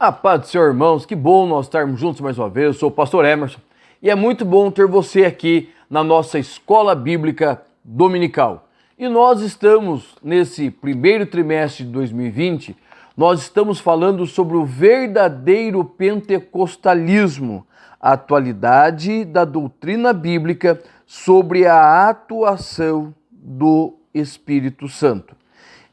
A paz do Senhor, irmãos, que bom nós estarmos juntos mais uma vez. Eu sou o pastor Emerson e é muito bom ter você aqui na nossa Escola Bíblica Dominical. E nós estamos nesse primeiro trimestre de 2020, nós estamos falando sobre o verdadeiro pentecostalismo, a atualidade da doutrina bíblica sobre a atuação do Espírito Santo.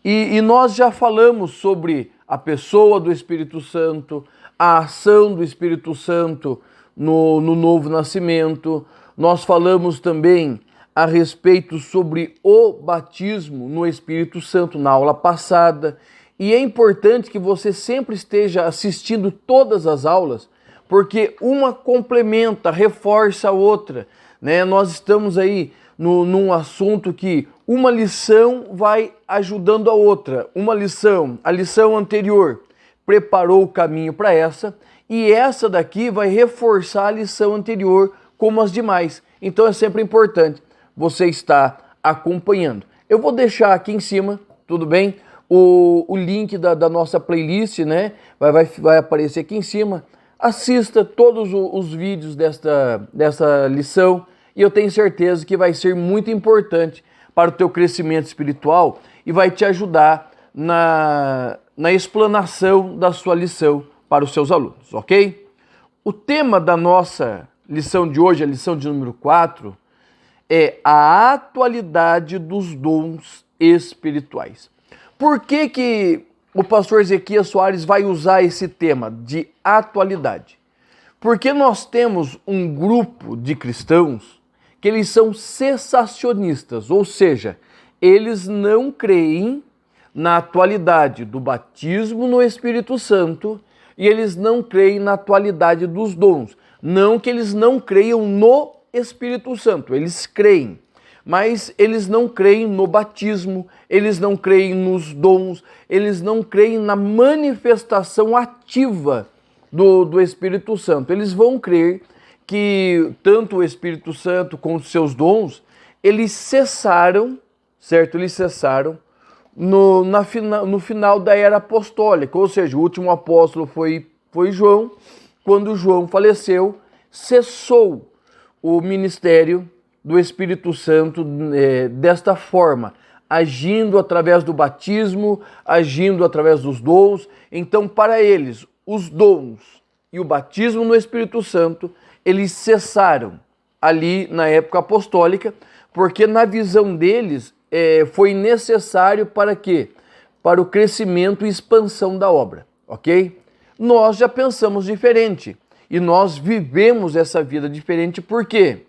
E nós já falamos sobre a pessoa do Espírito Santo, a ação do Espírito Santo no novo nascimento. Nós falamos também a respeito sobre o batismo no Espírito Santo na aula passada. E é importante que você sempre esteja assistindo todas as aulas, porque uma complementa, reforça a outra, né? Nós estamos aí num assunto que uma lição vai ajudando a outra. A lição anterior preparou o caminho para essa, e essa daqui vai reforçar a lição anterior como as demais. Então é sempre importante você estar acompanhando. Eu vou deixar aqui em cima, tudo bem? O link da nossa playlist, né? Vai aparecer aqui em cima. Assista todos os vídeos dessa lição e eu tenho certeza que vai ser muito importante para o teu crescimento espiritual e vai te ajudar na explanação da sua lição para os seus alunos, ok? O tema da nossa lição de hoje, a lição de número 4, é a atualidade dos dons espirituais. Por que o pastor Ezequias Soares vai usar esse tema de atualidade? Porque nós temos um grupo de cristãos que eles são cessacionistas, ou seja, eles não creem na atualidade do batismo no Espírito Santo e eles não creem na atualidade dos dons. Não que eles não creiam no Espírito Santo, eles creem, mas eles não creem no batismo, eles não creem nos dons, eles não creem na manifestação ativa do Espírito Santo. Eles vão crer que tanto o Espírito Santo como os seus dons, eles cessaram, certo? Eles cessaram no final da era apostólica, ou seja, o último apóstolo foi João. Quando João faleceu, cessou o ministério do Espírito Santo desta forma, agindo através do batismo, agindo através dos dons. Então, para eles, os dons e o batismo no Espírito Santo, eles cessaram ali na época apostólica, porque na visão deles foi necessário para quê? Para o crescimento e expansão da obra, ok? Nós já pensamos diferente e nós vivemos essa vida diferente. Por quê?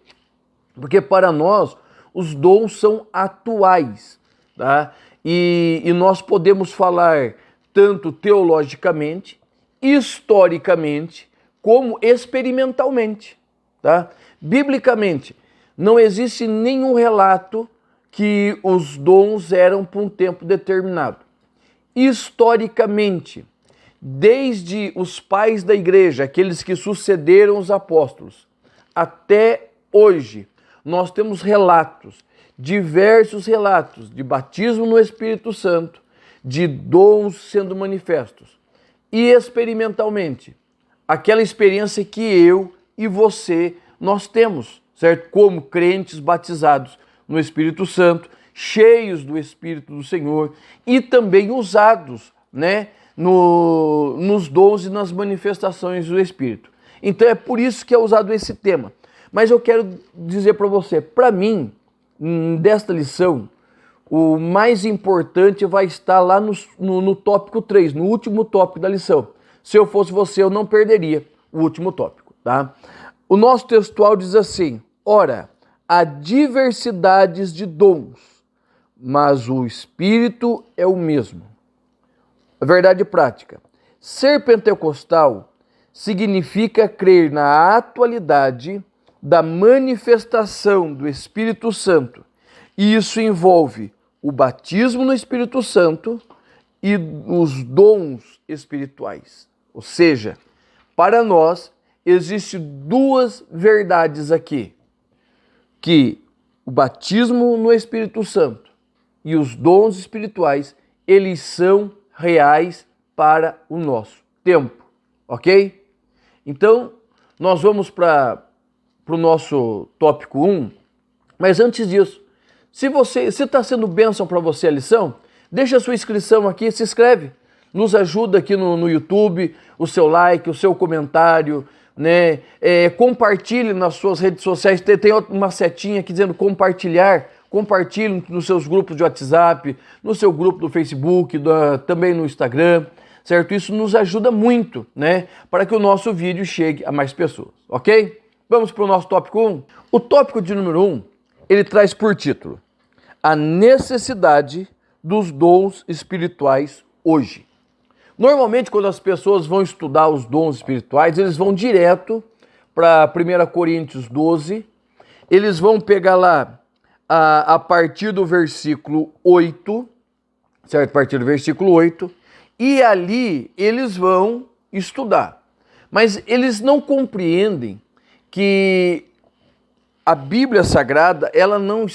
Porque para nós os dons são atuais, tá? E nós podemos falar tanto teologicamente, historicamente, como experimentalmente, tá? Biblicamente, não existe nenhum relato que os dons eram por um tempo determinado. Historicamente, desde os pais da igreja, aqueles que sucederam os apóstolos, até hoje, nós temos relatos, diversos relatos de batismo no Espírito Santo, de dons sendo manifestos. E experimentalmente, aquela experiência que eu e você, nós temos, certo? Como crentes batizados no Espírito Santo, cheios do Espírito do Senhor e também usados, né, nos dons e nas manifestações do Espírito. Então é por isso que é usado esse tema. Mas eu quero dizer para você, para mim, desta lição, o mais importante vai estar lá no tópico 3, no último tópico da lição. Se eu fosse você, eu não perderia o último tópico, tá? O nosso textual diz assim: ora, há diversidades de dons, mas o Espírito é o mesmo. A verdade prática. Ser pentecostal significa crer na atualidade da manifestação do Espírito Santo. E isso envolve o batismo no Espírito Santo e os dons espirituais. Ou seja, para nós existem duas verdades aqui, que o batismo no Espírito Santo e os dons espirituais, eles são reais para o nosso tempo, ok? Então, nós vamos para o nosso tópico 1, mas antes disso, se está sendo bênção para você a lição, deixa a sua inscrição aqui, se inscreve, nos ajuda aqui no YouTube, o seu like, o seu comentário, né? Compartilhe nas suas redes sociais, tem uma setinha aqui dizendo compartilhar, compartilhe nos seus grupos de WhatsApp, no seu grupo do Facebook, também no Instagram, certo? Isso nos ajuda muito, né? Para que o nosso vídeo chegue a mais pessoas, ok? Vamos para o nosso tópico 1? O tópico de número 1, ele traz por título: a necessidade dos dons espirituais hoje. Normalmente, quando as pessoas vão estudar os dons espirituais, eles vão direto para 1 Coríntios 12, eles vão pegar lá a partir do versículo 8, certo? A partir do versículo 8, e ali eles vão estudar. Mas eles não compreendem que a Bíblia Sagrada, ela não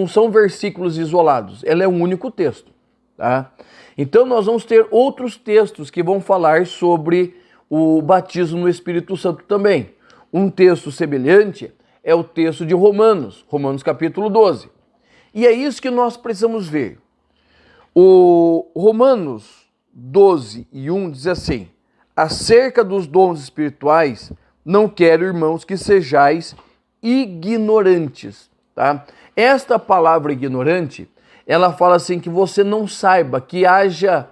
são versículos isolados, ela é um único texto, tá? Então nós vamos ter outros textos que vão falar sobre o batismo no Espírito Santo também. Um texto semelhante é o texto de Romanos capítulo 12. E é isso que nós precisamos ver. O Romanos 12 e 1 diz assim: acerca dos dons espirituais, não quero, irmãos, que sejais ignorantes, tá? Esta palavra ignorante, ela fala assim que você não saiba, que haja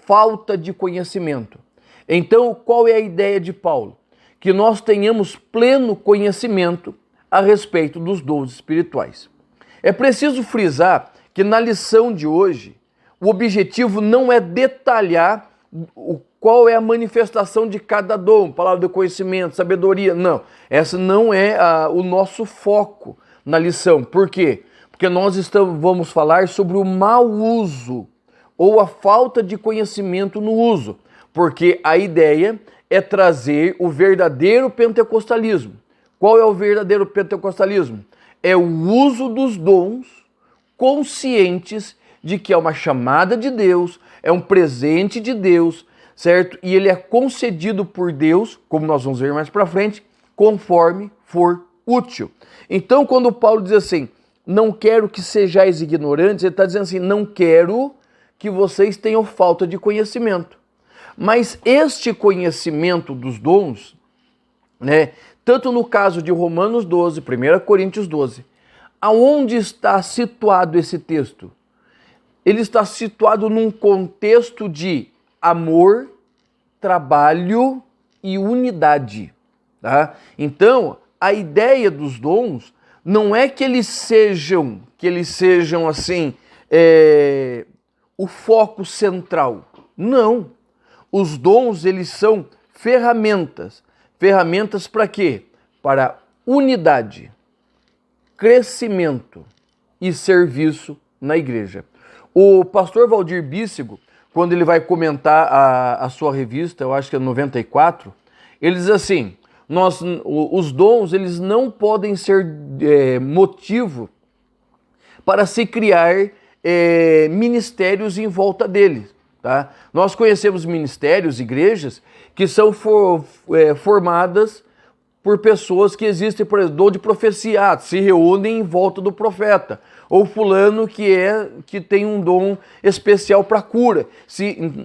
falta de conhecimento. Então, qual é a ideia de Paulo? Que nós tenhamos pleno conhecimento a respeito dos dons espirituais. É preciso frisar que na lição de hoje, o objetivo não é detalhar qual é a manifestação de cada dom, palavra de conhecimento, sabedoria, não. Essa não é o nosso foco na lição. Por quê? Porque nós vamos falar sobre o mau uso ou a falta de conhecimento no uso, porque a ideia é trazer o verdadeiro pentecostalismo. Qual é o verdadeiro pentecostalismo? É o uso dos dons conscientes de que é uma chamada de Deus, é um presente de Deus, certo? E ele é concedido por Deus, como nós vamos ver mais para frente, conforme for útil. Então, quando Paulo diz assim: não quero que sejais ignorantes, ele está dizendo assim: não quero que vocês tenham falta de conhecimento. Mas este conhecimento dos dons, né, tanto no caso de Romanos 12, 1 Coríntios 12, aonde está situado esse texto? Ele está situado num contexto de amor, trabalho e unidade, tá? Então, a ideia dos dons não é que eles sejam assim, o foco central. Não. Os dons, eles são ferramentas. Ferramentas para quê? Para unidade, crescimento e serviço na igreja. O pastor Valdir Bíssigo, quando ele vai comentar a sua revista, eu acho que é 94, ele diz assim: os dons, eles não podem ser motivo para se criar ministérios em volta deles, tá? Nós conhecemos ministérios, igrejas, que são formadas por pessoas que existem, por exemplo, dom de profecia, se reúnem em volta do profeta, ou fulano que tem um dom especial para cura.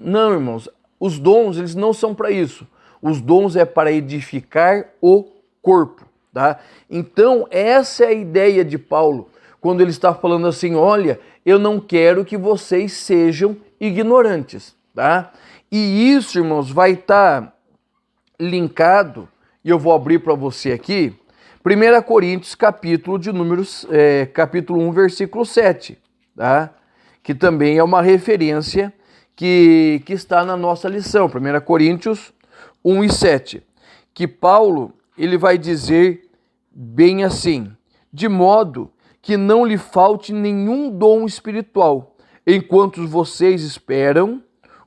Não, irmãos, os dons, eles não são para isso. Os dons é para edificar o corpo, tá? Então, essa é a ideia de Paulo, quando ele está falando assim: olha, eu não quero que vocês sejam ignorantes, tá? E isso, irmãos, vai estar linkado, e eu vou abrir para você aqui, 1 Coríntios, capítulo 1, versículo 7, tá? Que também é uma referência que está na nossa lição, 1 Coríntios 1 e 7, que Paulo, ele vai dizer bem assim: de modo que não lhe falte nenhum dom espiritual, enquanto vocês esperam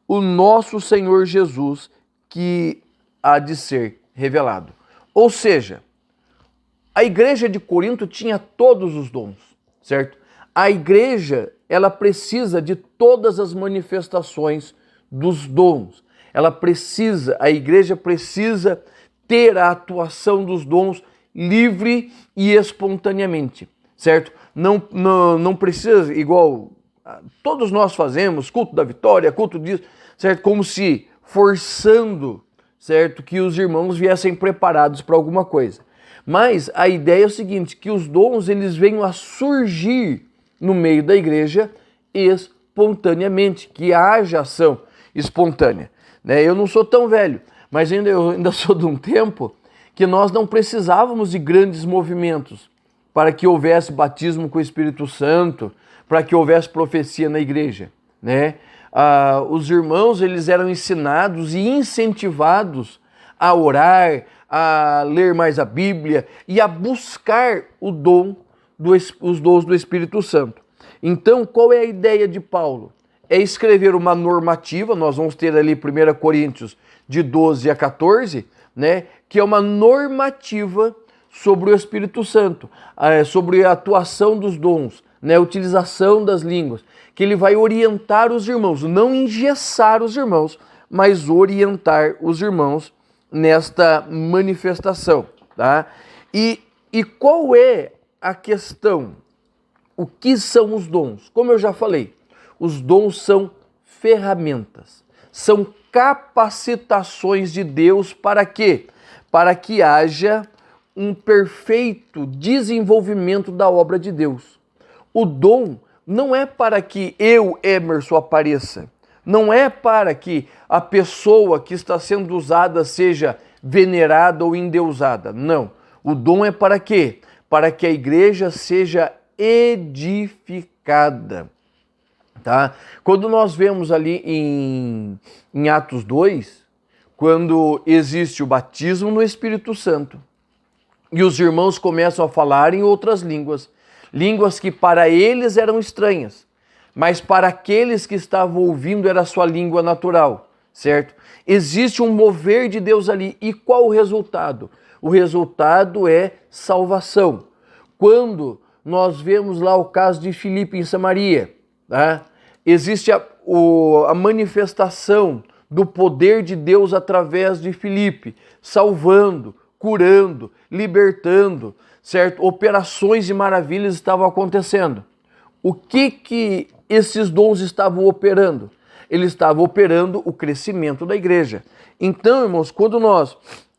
o nosso Senhor Jesus, que há de ser revelado. Ou seja, a igreja de Corinto tinha todos os dons, certo? A igreja, ela precisa de todas as manifestações dos dons. a igreja precisa ter a atuação dos dons livre e espontaneamente, certo? Não precisa, igual todos nós fazemos, culto da vitória, culto disso, certo? Como se forçando, certo? Que os irmãos viessem preparados para alguma coisa. Mas a ideia é o seguinte, que os dons eles venham a surgir no meio da igreja espontaneamente, que haja ação espontânea. Né? Eu não sou tão velho, mas eu ainda sou de um tempo que nós não precisávamos de grandes movimentos para que houvesse batismo com o Espírito Santo, para que houvesse profecia na igreja. Né? Os irmãos eles eram ensinados e incentivados a orar, a ler mais a Bíblia e a buscar os dons do Espírito Santo. Então, qual é a ideia de Paulo? É escrever uma normativa, nós vamos ter ali 1 Coríntios de 12 a 14, né, que é uma normativa sobre o Espírito Santo, sobre a atuação dos dons, né, a utilização das línguas, que ele vai orientar os irmãos, não engessar os irmãos, mas orientar os irmãos nesta manifestação. Tá? E qual é a questão? O que são os dons? Como eu já falei, os dons são ferramentas, são capacitações de Deus para quê? Para que haja um perfeito desenvolvimento da obra de Deus. O dom não é para que eu, Emerson, apareça, não é para que a pessoa que está sendo usada seja venerada ou endeusada, não. O dom é para quê? Para que a igreja seja edificada. Tá? Quando nós vemos ali em Atos 2, quando existe o batismo no Espírito Santo e os irmãos começam a falar em outras línguas, línguas que para eles eram estranhas, mas para aqueles que estavam ouvindo era a sua língua natural, certo? Existe um mover de Deus ali. E qual o resultado? O resultado é salvação. Quando nós vemos lá o caso de Filipe em Samaria, tá? Existe a manifestação do poder de Deus através de Filipe, salvando, curando, libertando, certo? Operações e maravilhas estavam acontecendo. O que esses dons estavam operando? Eles estavam operando o crescimento da igreja. Então, irmãos, quando nós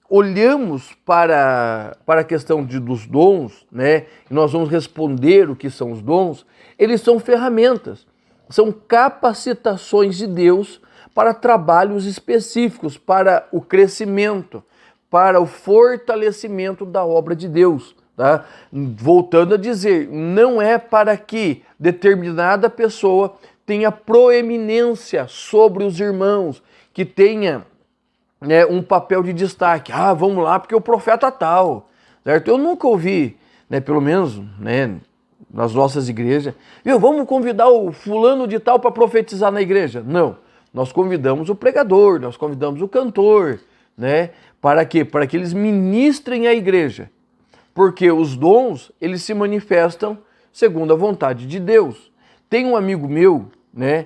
olhamos para a questão dos dons, né, e nós vamos responder o que são os dons, eles são ferramentas, são capacitações de Deus para trabalhos específicos, para o crescimento, para o fortalecimento da obra de Deus. Tá? Voltando a dizer, não é para que determinada pessoa tenha proeminência sobre os irmãos, que tenha, né, um papel de destaque. Vamos lá porque o profeta tal, certo? Eu nunca ouvi, né, pelo menos, né, nas nossas igrejas, vamos convidar o fulano de tal para profetizar na igreja. Não, nós convidamos o pregador, nós convidamos o cantor, né? Para quê? Para que eles ministrem a igreja. Porque os dons, eles se manifestam segundo a vontade de Deus. Tem um amigo meu, né,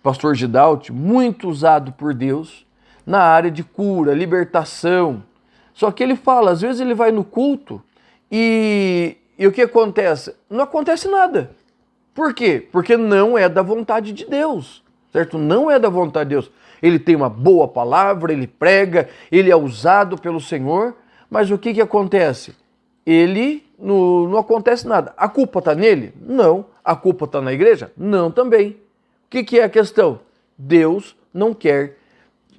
pastor Gidalt, muito usado por Deus na área de cura, libertação. Só que ele fala, às vezes ele vai no culto e o que acontece? Não acontece nada. Por quê? Porque não é da vontade de Deus, certo? Não é da vontade de Deus. Ele tem uma boa palavra, ele prega, ele é usado pelo Senhor, mas o que acontece? Ele não acontece nada. A culpa está nele? Não. A culpa está na igreja? Não também. O que é a questão? Deus não quer,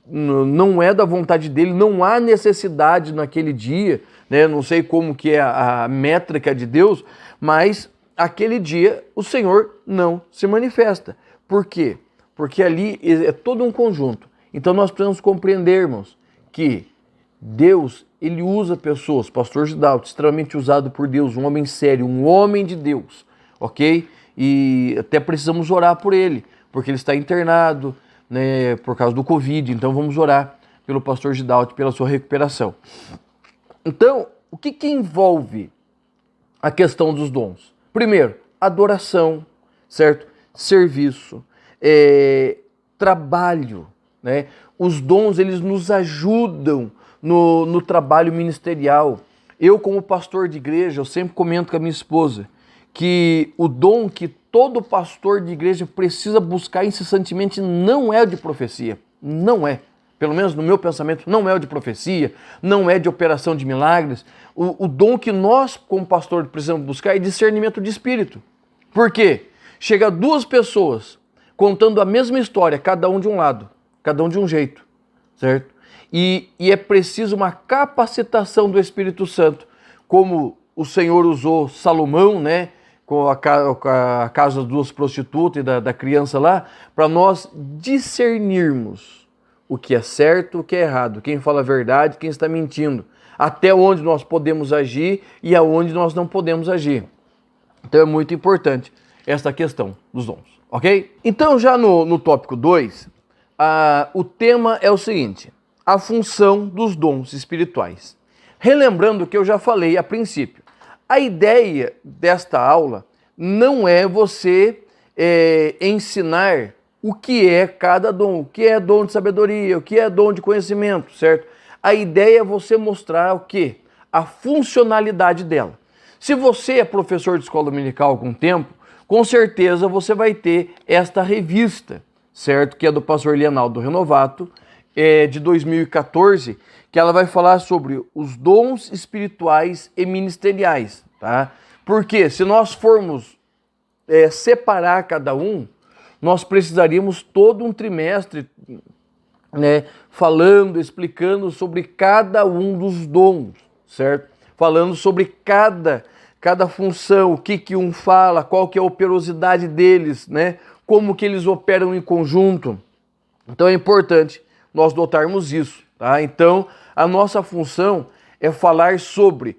não é da vontade dele, não há necessidade naquele dia, né? Não sei como que é a métrica de Deus, mas aquele dia o Senhor não se manifesta. Por quê? Porque ali é todo um conjunto. Então nós precisamos compreender, irmãos, que Deus, ele usa pessoas, pastor Gidalt, extremamente usado por Deus, um homem sério, um homem de Deus, ok? E até precisamos orar por ele, porque ele está internado, né, por causa do Covid, então vamos orar pelo pastor Gidalt, pela sua recuperação. Então, o que envolve a questão dos dons? Primeiro, adoração, certo? Serviço, trabalho, né? os dons, eles nos ajudam no trabalho ministerial. Eu, como pastor de igreja, eu sempre comento com a minha esposa que o dom que todo pastor de igreja precisa buscar incessantemente não é o de profecia. Não é. Pelo menos no meu pensamento, não é o de profecia, não é de operação de milagres. O dom que nós, como pastor, precisamos buscar é discernimento de espírito. Por quê? Chega duas pessoas contando a mesma história, cada um de um lado, cada um de um jeito, certo? E é preciso uma capacitação do Espírito Santo, como o Senhor usou Salomão, né? Com a casa das duas prostitutas e da criança lá, para nós discernirmos o que é certo, o que é errado, quem fala a verdade, quem está mentindo, até onde nós podemos agir e aonde nós não podemos agir. Então é muito importante essa questão dos dons, ok? Então já no tópico 2, o tema é o seguinte: a função dos dons espirituais. Relembrando o que eu já falei a princípio, a ideia desta aula não é você ensinar o que é cada dom, o que é dom de sabedoria, o que é dom de conhecimento, certo? A ideia é você mostrar o quê? A funcionalidade dela. Se você é professor de escola dominical há algum tempo, com certeza você vai ter esta revista, certo? Que é do pastor Leonardo Renovato, de 2014, que ela vai falar sobre os dons espirituais e ministeriais, tá? Porque se nós formos separar cada um, nós precisaríamos todo um trimestre, né, falando, explicando sobre cada um dos dons, certo? Falando sobre cada função, o que um fala, qual que é a operosidade deles, né? Como que eles operam em conjunto. Então é importante nós notarmos isso, tá? Então a nossa função é falar sobre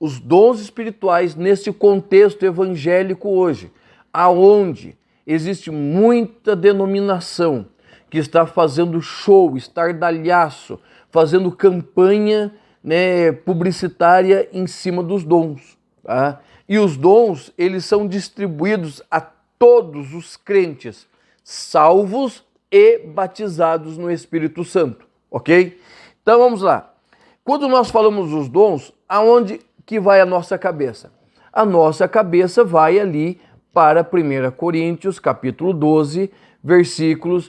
os dons espirituais nesse contexto evangélico hoje, aonde existe muita denominação que está fazendo show, estardalhaço, fazendo campanha, né, publicitária em cima dos dons. Tá? E os dons, eles são distribuídos a todos os crentes, salvos e batizados no Espírito Santo, ok? Então vamos lá. Quando nós falamos dos dons, aonde que vai a nossa cabeça? A nossa cabeça vai ali para 1 Coríntios, capítulo 12, versículo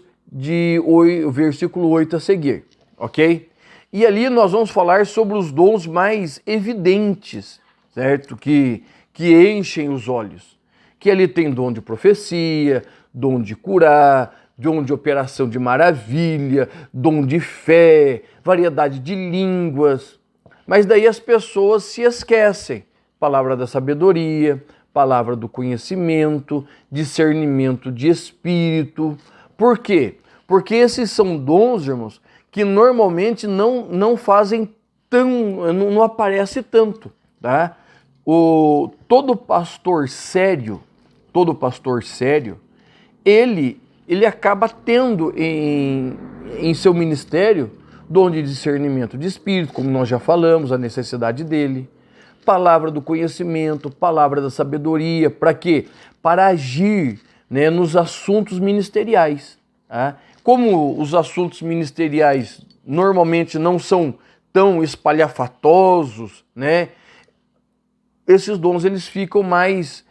8 a seguir, ok? E ali nós vamos falar sobre os dons mais evidentes, certo? Que enchem os olhos. Que ali tem dom de profecia, dom de curar, dom de operação de maravilha, dom de fé, variedade de línguas. Mas daí as pessoas se esquecem. Palavra da sabedoria, palavra do conhecimento, discernimento de espírito. Por quê? Porque esses são dons, irmãos, que normalmente não fazem não aparece tanto, tá? Todo pastor sério, ele acaba tendo em seu ministério dom de discernimento de espírito, como nós já falamos, a necessidade dele, palavra do conhecimento, palavra da sabedoria, para quê? Para agir, né, nos assuntos ministeriais. Tá? Como os assuntos ministeriais normalmente não são tão espalhafatosos, né, esses dons eles ficam mais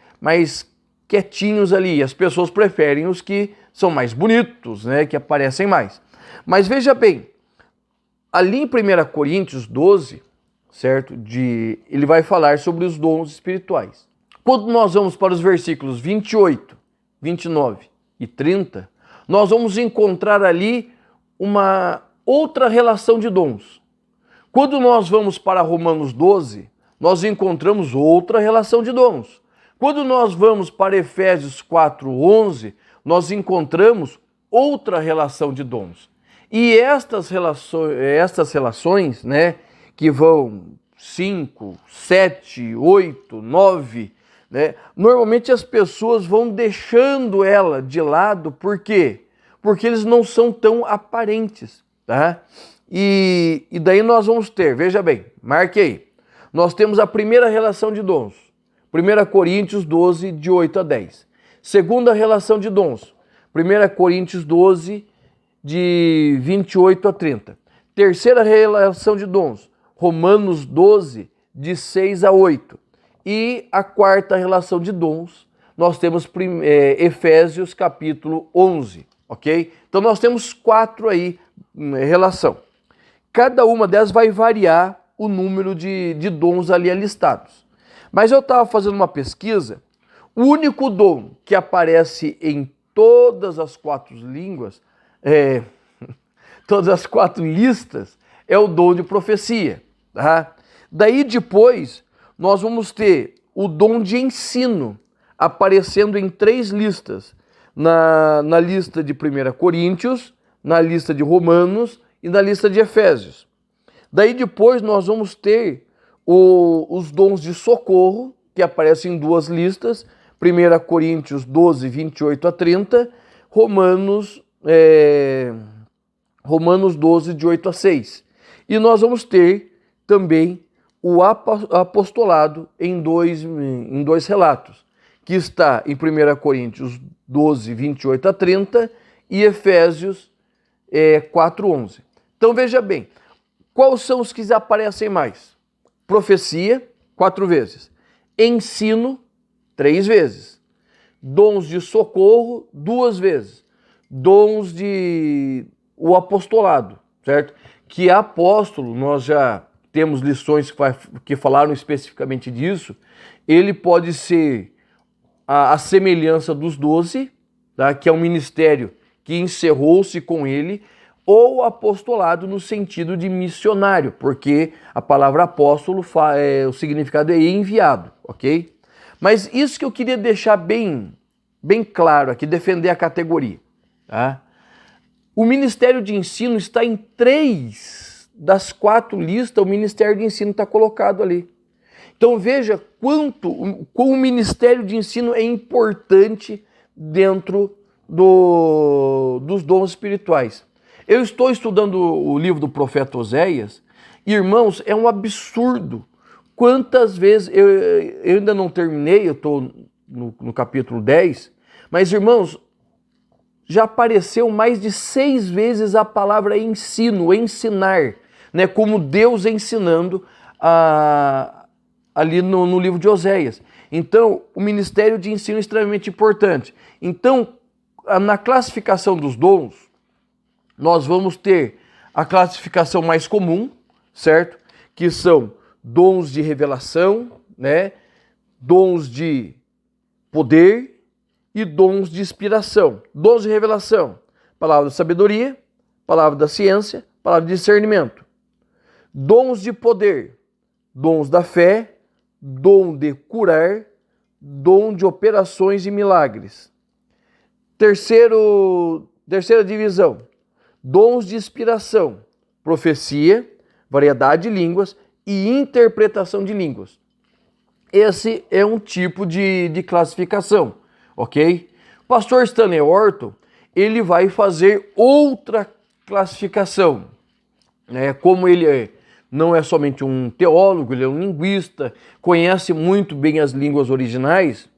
quietinhos ali. As pessoas preferem os que são mais bonitos, né, que aparecem mais. Mas veja bem, ali em 1 Coríntios 12, certo? Ele vai falar sobre os dons espirituais. Quando nós vamos para os versículos 28, 29 e 30, nós vamos encontrar ali uma outra relação de dons. Quando nós vamos para Romanos 12, nós encontramos outra relação de dons. Quando nós vamos para Efésios 4:11, nós encontramos outra relação de dons. E estas relações, né, que vão 5, 7, 8, 9, né, normalmente as pessoas vão deixando ela de lado, por quê? Porque eles não são tão aparentes, tá? E daí nós vamos ter, veja bem, marque aí, nós temos a primeira relação de dons, 1 Coríntios 12, de 8 a 10. Segunda relação de dons, 1 Coríntios 12, de 28 a 30. Terceira relação de dons, Romanos 12, de 6 a 8. E a quarta relação de dons, nós temos Efésios capítulo 11, ok? Então nós temos 4 aí relação. Cada uma delas vai variar o número de dons ali listados. Mas eu estava fazendo uma pesquisa, o único dom que aparece em todas as 4 línguas, todas as 4 listas, é o dom de profecia. Tá? Daí depois nós vamos ter o dom de ensino aparecendo em 3 listas. Na lista de 1 Coríntios, na lista de Romanos e na lista de Efésios. Daí depois nós vamos ter os dons de socorro, que aparecem em 2 listas, 1 Coríntios 12, 28 a 30, Romanos 12, de 8 a 6. E nós vamos ter também o apostolado em dois relatos, que está em 1 Coríntios 12, 28 a 30 e Efésios 4, 11. Então veja bem, quais são os que aparecem mais? Profecia, 4 vezes. Ensino, 3 vezes. Dons de socorro, 2 vezes. Dons de o apostolado, certo? Que apóstolo, nós já temos lições que falaram especificamente disso. Ele pode ser a semelhança dos 12, tá? Que é um ministério que encerrou-se com ele, ou apostolado no sentido de missionário, porque a palavra apóstolo, o significado é enviado, ok? Mas isso que eu queria deixar bem claro aqui, defender a categoria. Tá? O ministério de ensino está em 3 das 4 listas, o ministério de ensino está colocado ali. Então veja como o ministério de ensino é importante dentro dos dons espirituais. Eu estou estudando o livro do profeta Oséias, e, irmãos, é um absurdo. Quantas vezes, eu ainda não terminei, eu estou no capítulo 10, mas, irmãos, já apareceu mais de 6 vezes a palavra ensino, ensinar, né, como Deus ensinando ali no livro de Oséias. Então, o ministério de ensino é extremamente importante. Então, na classificação dos dons, nós vamos ter a classificação mais comum, certo? Que são dons de revelação, né? Dons de poder e dons de inspiração. Dons de revelação, palavra da sabedoria, palavra da ciência, palavra de discernimento. Dons de poder, dons da fé, dom de curar, dom de operações e milagres. Terceira divisão, dons de inspiração, profecia, variedade de línguas e interpretação de línguas. Esse é um tipo de classificação, ok? O pastor Stanley Orton, ele vai fazer outra classificação, né? Como ele não é somente um teólogo, ele é um linguista, conhece muito bem as línguas originais,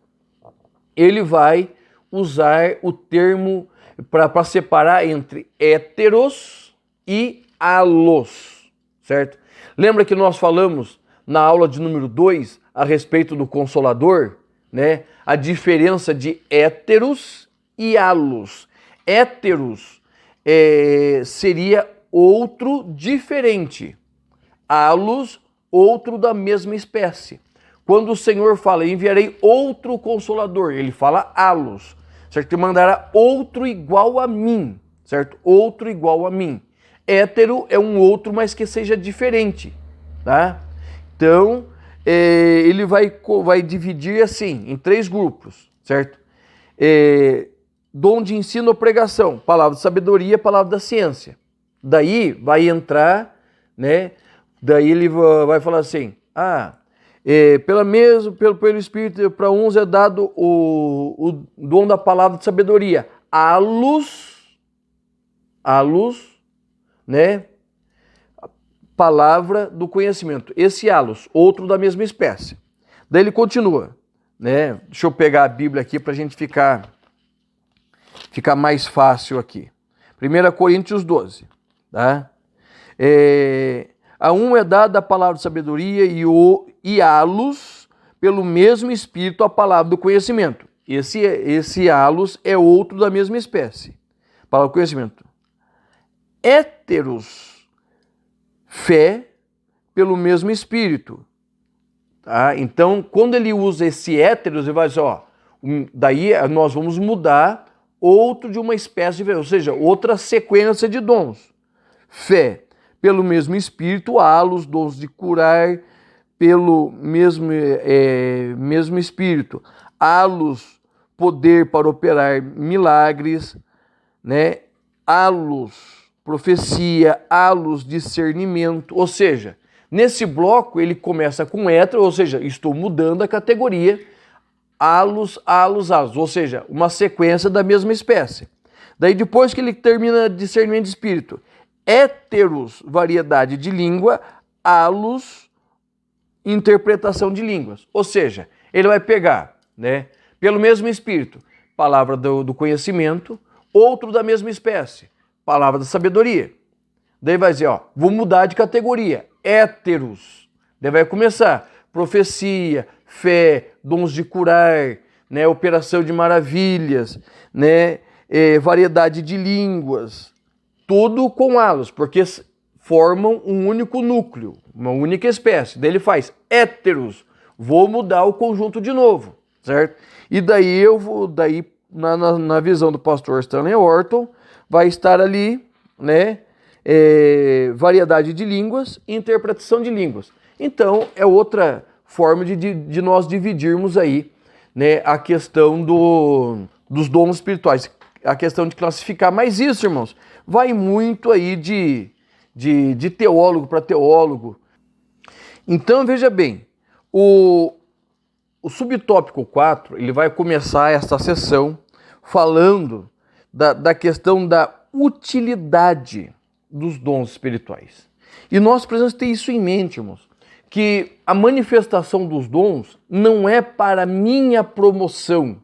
ele vai usar o termo para separar entre héteros e alos, certo? Lembra que nós falamos na aula de número 2 a respeito do Consolador, né? A diferença de héteros e alos. Héteros seria outro diferente. Alos, outro da mesma espécie. Quando o Senhor fala, enviarei outro Consolador, ele fala alos, certo? Ele mandará outro igual a mim, certo? Outro igual a mim. Hétero é um outro, mas que seja diferente, tá? Então, ele vai dividir assim, em 3 grupos, certo? Dom de ensino ou pregação, palavra de sabedoria, palavra da ciência. Daí vai entrar, né? Daí ele vai falar assim, pelo Espírito, para uns é dado o dom da palavra de sabedoria. Alos, né? Palavra do conhecimento. Esse alos, outro da mesma espécie. Daí ele continua, né? Deixa eu pegar a Bíblia aqui para a gente ficar mais fácil aqui. 1 Coríntios 12. Tá? A um é dada a palavra de sabedoria e halos pelo mesmo Espírito a palavra do conhecimento. Esse halos é outro da mesma espécie. Palavra do conhecimento. Héteros, fé pelo mesmo Espírito. Tá? Então, quando ele usa esse héteros, ele vai dizer, daí nós vamos mudar outro de uma espécie de fé, ou seja, outra sequência de dons. Fé pelo mesmo Espírito, halos, dons de curar pelo mesmo Espírito. Halos, poder para operar milagres, né? Halos, profecia, halos, discernimento. Ou seja, nesse bloco ele começa com hétero, ou seja, estou mudando a categoria. Halos, ou seja, uma sequência da mesma espécie. Daí depois que ele termina discernimento de espírito, héteros, variedade de língua, halos, interpretação de línguas. Ou seja, ele vai pegar, né, pelo mesmo espírito, palavra do conhecimento, outro da mesma espécie, palavra da sabedoria. Daí vai dizer, vou mudar de categoria, héteros. Daí vai começar profecia, fé, dons de curar, né, operação de maravilhas, né, variedade de línguas, tudo com halos, porque formam um único núcleo, uma única espécie. Daí ele faz héteros, vou mudar o conjunto de novo, certo? E daí na visão do pastor Stanley Orton, vai estar ali, né, variedade de línguas e interpretação de línguas. Então, é outra forma de nós dividirmos aí, né, a questão dos dons espirituais, a questão de classificar. Mas isso, irmãos, vai muito aí de teólogo para teólogo. Então, veja bem, o subtópico 4, ele vai começar essa sessão falando da questão da utilidade dos dons espirituais. E nós precisamos ter isso em mente, irmãos, que a manifestação dos dons não é para minha promoção,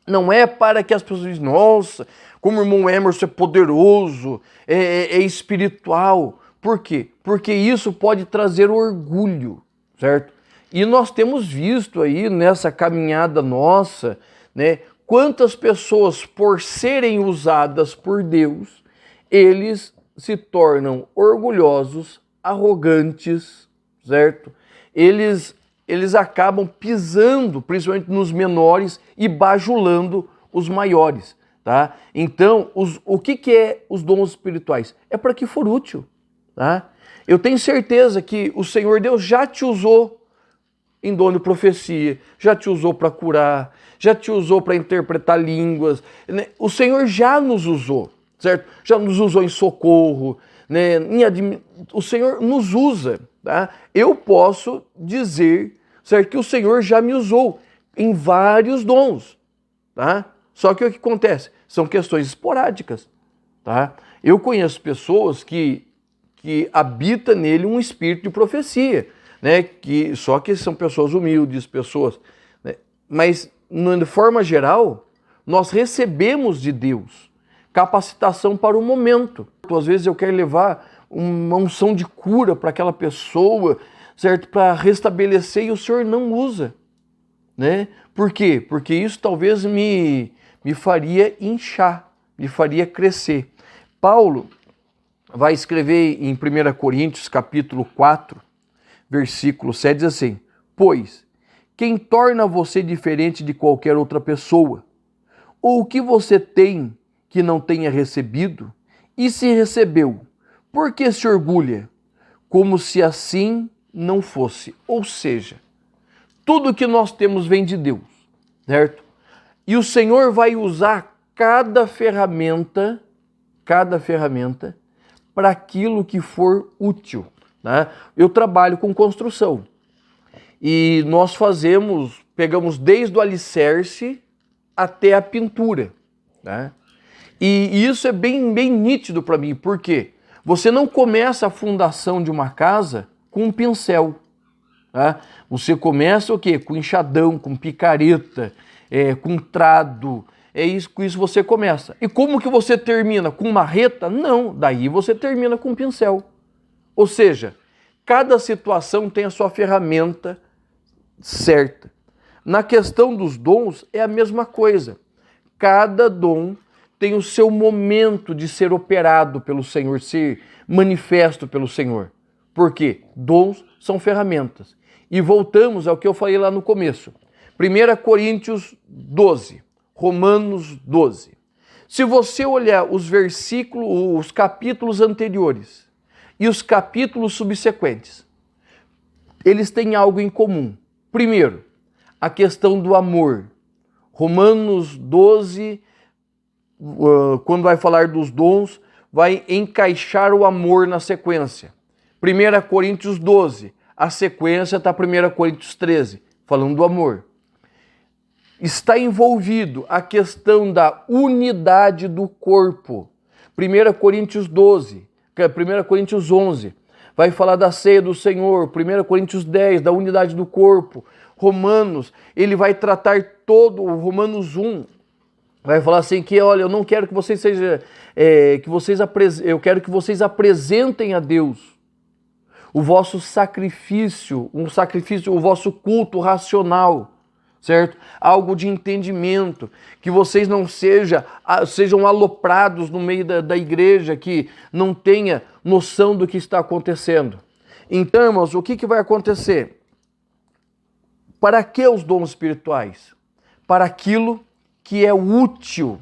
não é para que as pessoas dizem, nossa, como o irmão Emerson é poderoso, é espiritual. Por quê? Porque isso pode trazer orgulho, certo? E nós temos visto aí nessa caminhada nossa, né, quantas pessoas, por serem usadas por Deus, eles se tornam orgulhosos, arrogantes, certo? Eles acabam pisando, principalmente nos menores, e bajulando os maiores, tá? Então, o que é os dons espirituais? É para que for útil, tá? Eu tenho certeza que o Senhor Deus já te usou em dom de profecia, já te usou para curar, já te usou para interpretar línguas, né? O Senhor já nos usou, certo? Já nos usou em socorro, né? O Senhor nos usa, tá? Eu posso dizer, certo, que o Senhor já me usou em vários dons, tá? Só que o que acontece? São questões esporádicas, tá? Eu conheço pessoas que habita nele um espírito de profecia, né? Só que são pessoas humildes, pessoas, né? Mas, de forma geral, nós recebemos de Deus capacitação para o momento. Às vezes eu quero levar uma unção de cura para aquela pessoa, certo? Para restabelecer, e o Senhor não usa, né? Por quê? Porque isso talvez me faria inchar, me faria crescer. Paulo vai escrever em 1 Coríntios, capítulo 4, versículo 7, diz assim: pois, quem torna você diferente de qualquer outra pessoa? Ou o que você tem que não tenha recebido? E se recebeu, por que se orgulha? Como se assim não fosse. Ou seja, tudo que nós temos vem de Deus, certo? E o Senhor vai usar cada ferramenta para aquilo que for útil, né? Eu trabalho com construção e nós pegamos desde o alicerce até a pintura, né? E isso é bem nítido para mim, porque você não começa a fundação de uma casa com um pincel, tá? Você começa o quê? Com enxadão, com picareta, com trado, É isso, com isso você começa. E como que você termina? Com marreta? Não, daí você termina com pincel. Ou seja, cada situação tem a sua ferramenta certa. Na questão dos dons é a mesma coisa. Cada dom tem o seu momento de ser operado pelo Senhor, ser manifesto pelo Senhor. Por quê? Dons são ferramentas. E voltamos ao que eu falei lá no começo. 1 Coríntios 12, Romanos 12. Se você olhar os versículos, os capítulos anteriores e os capítulos subsequentes, eles têm algo em comum. Primeiro, a questão do amor. Romanos 12, quando vai falar dos dons, vai encaixar o amor na sequência. 1 Coríntios 12, a sequência está 1 Coríntios 13, falando do amor. Está envolvido a questão da unidade do corpo. 1 Coríntios 12, 1 Coríntios 11, vai falar da ceia do Senhor. 1 Coríntios 10, da unidade do corpo. Romanos, ele vai tratar todo, Romanos 1, vai falar assim que, olha, eu não quero que vocês sejam, eu quero que vocês apresentem a Deus o vosso sacrifício, o vosso culto racional, certo? Algo de entendimento, que vocês não sejam aloprados no meio da igreja, que não tenha noção do que está acontecendo. Então, irmãos, o que vai acontecer? Para que os dons espirituais? Para aquilo que é útil,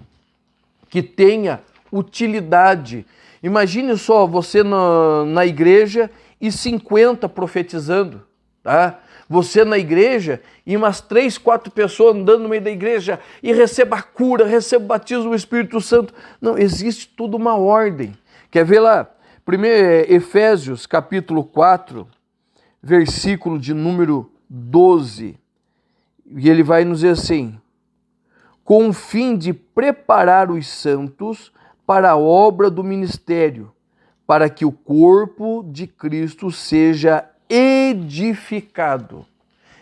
que tenha utilidade. Imagine só você na igreja e 50 profetizando, tá? Você na igreja e umas 3, 4 pessoas andando no meio da igreja e receba a cura, receba o batismo do Espírito Santo. Não, existe tudo uma ordem. Quer ver lá? Efésios capítulo 4, versículo de número 12. E ele vai nos dizer assim: com o fim de preparar os santos para a obra do ministério, para que o corpo de Cristo seja edificado.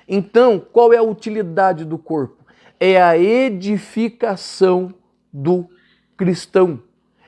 Então, qual é a utilidade do corpo? É a edificação do cristão,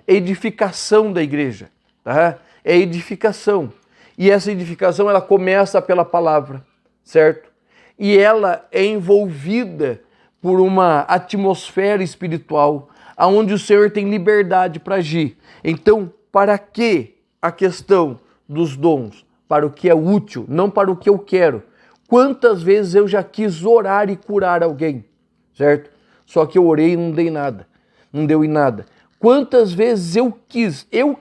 edificação da igreja, tá? É edificação. E essa edificação, ela começa pela palavra, certo? E ela é envolvida por uma atmosfera espiritual, onde o Senhor tem liberdade para agir. Então, para que a questão dos dons? Para o que é útil, não para o que eu quero. Quantas vezes eu já quis orar e curar alguém, certo? Só que eu orei e não dei nada, não deu em nada. Quantas vezes eu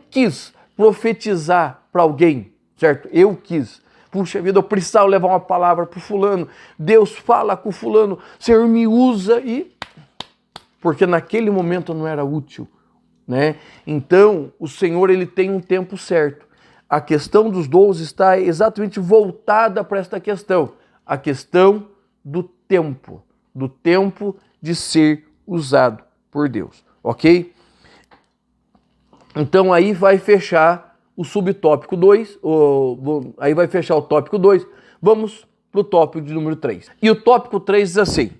quis profetizar para alguém, certo? Eu quis. Puxa vida, eu precisava levar uma palavra para o fulano. Deus fala com o fulano, Senhor me usa e... Porque naquele momento não era útil, né? Então, o Senhor, ele tem um tempo certo. A questão dos dons está exatamente voltada para esta questão. A questão do tempo de ser usado por Deus, ok? Então aí vai fechar o subtópico 2, aí vai fechar o tópico 2, vamos para o tópico de número 3. E o tópico 3 diz assim: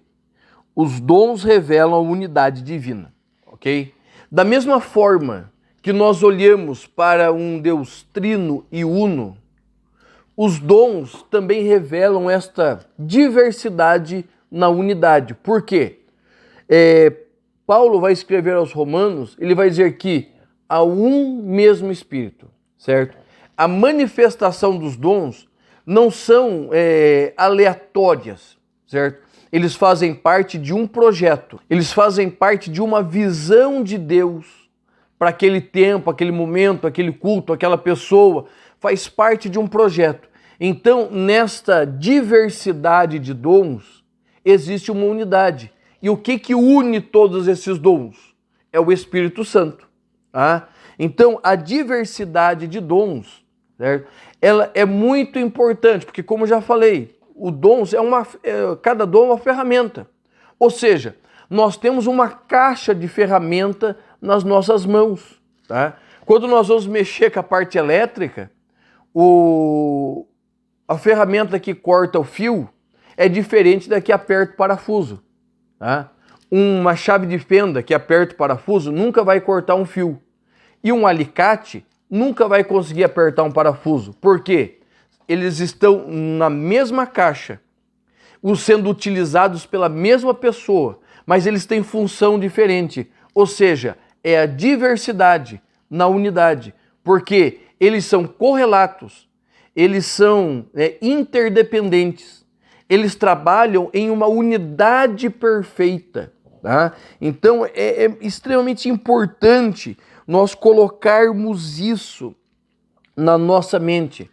os dons revelam a unidade divina, ok? Da mesma forma que nós olhamos para um Deus trino e uno, os dons também revelam esta diversidade na unidade. Por quê? Paulo vai escrever aos Romanos, ele vai dizer que há um mesmo Espírito, certo? A manifestação dos dons não são aleatórias, certo? Eles fazem parte de um projeto, eles fazem parte de uma visão de Deus para aquele tempo, aquele momento, aquele culto, aquela pessoa, faz parte de um projeto. Então, nesta diversidade de dons, existe uma unidade. E o que une todos esses dons? É o Espírito Santo. Tá? Então, a diversidade de dons, certo? Ela é muito importante, porque como eu já falei, o dons cada dom é uma ferramenta. Ou seja, nós temos uma caixa de ferramenta nas nossas mãos. Tá? Quando nós vamos mexer com a parte elétrica, a ferramenta que corta o fio é diferente da que aperta o parafuso. Tá? Uma chave de fenda que aperta o parafuso nunca vai cortar um fio. E um alicate nunca vai conseguir apertar um parafuso. Por quê? Eles estão na mesma caixa, sendo utilizados pela mesma pessoa, mas eles têm função diferente. Ou seja, é a diversidade na unidade, porque eles são correlatos, eles são interdependentes, eles trabalham em uma unidade perfeita. Tá? Então é extremamente importante nós colocarmos isso na nossa mente.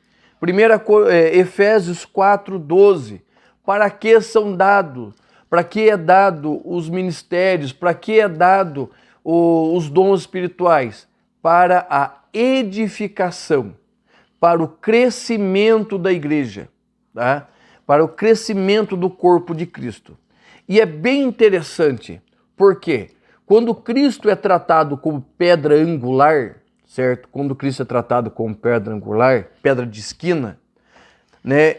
Efésios 4:12. Para que são dados? Para que é dado os ministérios? Para que é dado os dons espirituais? Para a edificação, para o crescimento da igreja, tá? Para o crescimento do corpo de Cristo. E é bem interessante, porque quando Cristo é tratado como pedra angular, certo? Quando Cristo é tratado como pedra angular, pedra de esquina, né?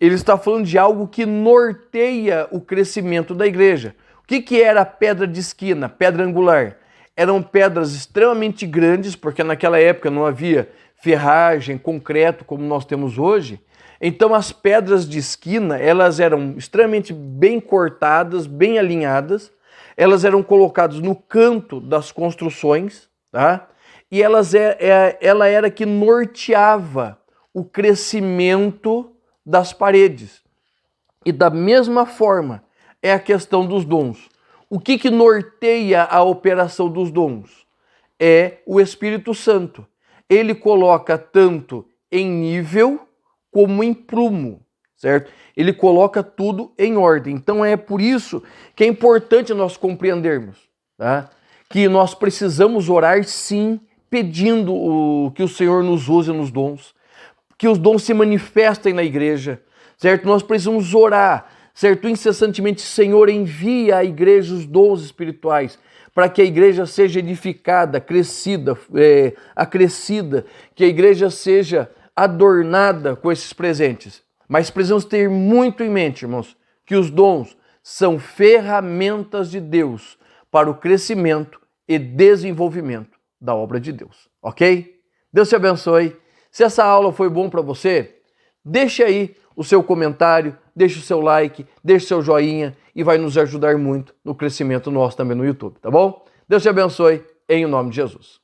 Ele está falando de algo que norteia o crescimento da igreja. O que era a pedra de esquina, pedra angular? Eram pedras extremamente grandes, porque naquela época não havia ferragem, concreto como nós temos hoje. Então as pedras de esquina, elas eram extremamente bem cortadas, bem alinhadas, elas eram colocadas no canto das construções, tá? E ela era que norteava o crescimento das paredes. E da mesma forma é a questão dos dons. O que norteia a operação dos dons? É o Espírito Santo. Ele coloca tanto em nível como em prumo, certo? Ele coloca tudo em ordem. Então é por isso que é importante nós compreendermos, tá? Que nós precisamos orar sim, pedindo que o Senhor nos use nos dons, que os dons se manifestem na igreja, certo? Nós precisamos orar, certo? Incessantemente, Senhor, envia à igreja os dons espirituais, para que a igreja seja edificada, acrescida, que a igreja seja adornada com esses presentes. Mas precisamos ter muito em mente, irmãos, que os dons são ferramentas de Deus para o crescimento e desenvolvimento da obra de Deus, ok? Deus te abençoe. Se essa aula foi bom para você, deixe aí o seu comentário, deixe o seu like, deixe o seu joinha e vai nos ajudar muito no crescimento nosso também no YouTube, tá bom? Deus te abençoe, em nome de Jesus.